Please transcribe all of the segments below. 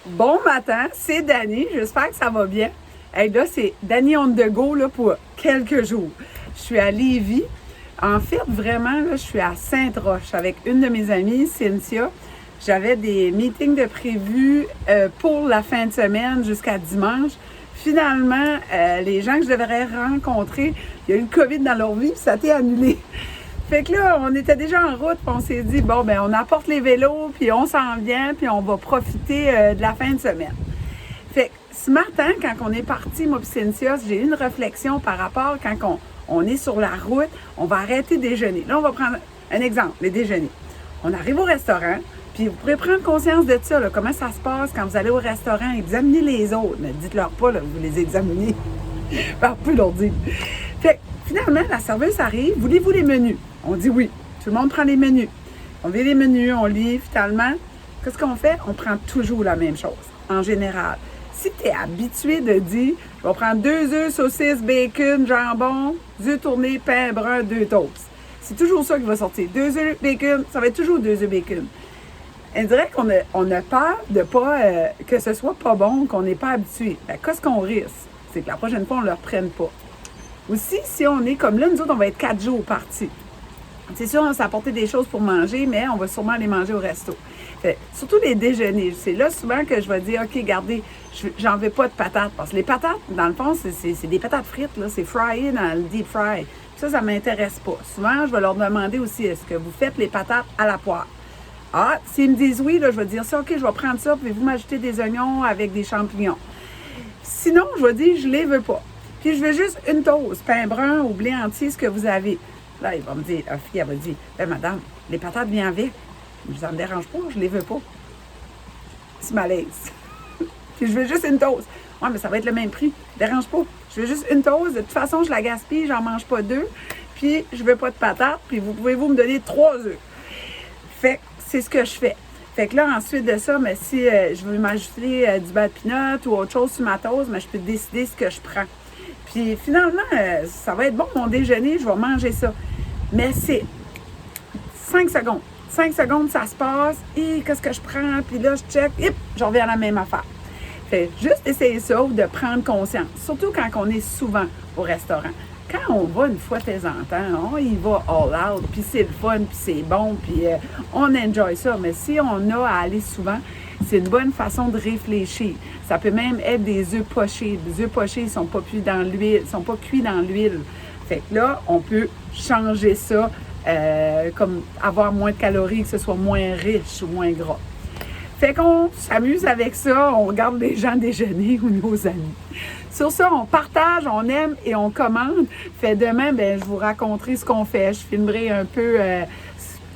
Bon matin, c'est Dani. J'espère que ça va bien. Hey, là, c'est Dani on the go là, pour quelques jours. Je suis à Lévis. En fait, vraiment, là, je suis à Sainte-Roche avec une de mes amies, Cynthia. J'avais des meetings de prévus pour la fin de semaine jusqu'à dimanche. Finalement, les gens que je devrais rencontrer, il y a eu le COVID dans leur vie, puis ça a été annulé. Fait que là, on était déjà en route, puis on s'est dit, bon, ben on apporte les vélos, puis on s'en vient, puis on va profiter de la fin de semaine. Fait que ce matin, quand on est parti, moi et Cynthia, j'ai eu une réflexion par rapport quand on est sur la route, on va arrêter de déjeuner. Là, on va prendre un exemple, les déjeuners. On arrive au restaurant, puis vous pourrez prendre conscience de ça, là, comment ça se passe quand vous allez au restaurant, examinez les autres. Mais dites-leur pas, là, vous les examinez. Par peu leur dire. Fait que, finalement, la serveuse arrive, voulez-vous les menus? On dit oui. Tout le monde prend les menus. On vit les menus, on lit, finalement. Qu'est-ce qu'on fait? On prend toujours la même chose, en général. Si tu es habitué de dire, je vais prendre 2 œufs, saucisses, bacon, jambon, œufs tournés, pain brun, 2 toasts. C'est toujours ça qui va sortir. 2 œufs, bacon, ça va être toujours 2 œufs, bacon. On dirait qu'on a peur de pas que ce soit pas bon, qu'on n'est pas habitué. Ben, qu'est-ce qu'on risque? C'est que la prochaine fois, on ne le reprenne pas. Aussi, si on est comme là, nous autres, on va être 4 jours partis. C'est sûr, on s'est apporté des choses pour manger, mais on va sûrement les manger au resto. Fait, surtout les déjeuners. C'est là souvent que je vais dire, OK, regardez, j'en veux pas de patates. Parce que les patates, dans le fond, c'est des patates frites, là. C'est fryé dans le deep fry. Ça m'intéresse pas. Souvent, je vais leur demander aussi, est-ce que vous faites les patates à la poêle? Ah, s'ils me disent oui, là, je vais dire ça, OK, je vais prendre ça, pouvez-vous m'ajouter des oignons avec des champignons? Sinon, je vais dire, je les veux pas. Puis, je veux juste une toast, pain brun ou blé entier, ce que vous avez. Là, il va me dire, la fille, elle va dire, ben, madame, les patates viennent avec. Ça me dérange pas, je les veux pas. C'est malaise. Puis, je veux juste une toast. Ouais, mais ça va être le même prix. Dérange pas. Je veux juste une toast. De toute façon, je la gaspille, j'en mange pas 2. Puis, je veux pas de patates. Puis, pouvez-vous me donner 3 œufs? Fait que c'est ce que je fais. Fait que là, ensuite de ça, mais si je veux m'ajouter du beurre de pinot ou autre chose sur ma toast, mais je peux décider ce que je prends. Puis finalement, ça va être bon mon déjeuner, je vais manger ça. Mais c'est 5 secondes. 5 secondes, ça se passe. Et qu'est-ce que je prends? Puis là, je check. Et je reviens à la même affaire. Fait juste essayer ça ou de prendre conscience. Surtout quand on est souvent au restaurant. Quand on va une fois de temps en temps, on y va all out, puis c'est le fun, puis c'est bon, puis on enjoy ça. Mais si on a à aller souvent, c'est une bonne façon de réfléchir. Ça peut même être des œufs pochés. Les œufs pochés, ils ne sont pas cuits dans l'huile, sont pas cuits dans l'huile. Fait que là, on peut changer ça, comme avoir moins de calories, que ce soit moins riche ou moins gras. Fait qu'on s'amuse avec ça, on regarde les gens déjeuner ou nos amis. Sur ça, on partage, on aime et on commande. Fait demain, ben, je vous raconterai ce qu'on fait. Je filmerai un peu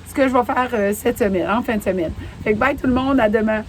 ce que je vais faire cette semaine, en fin de semaine. Fait que bye tout le monde, à demain.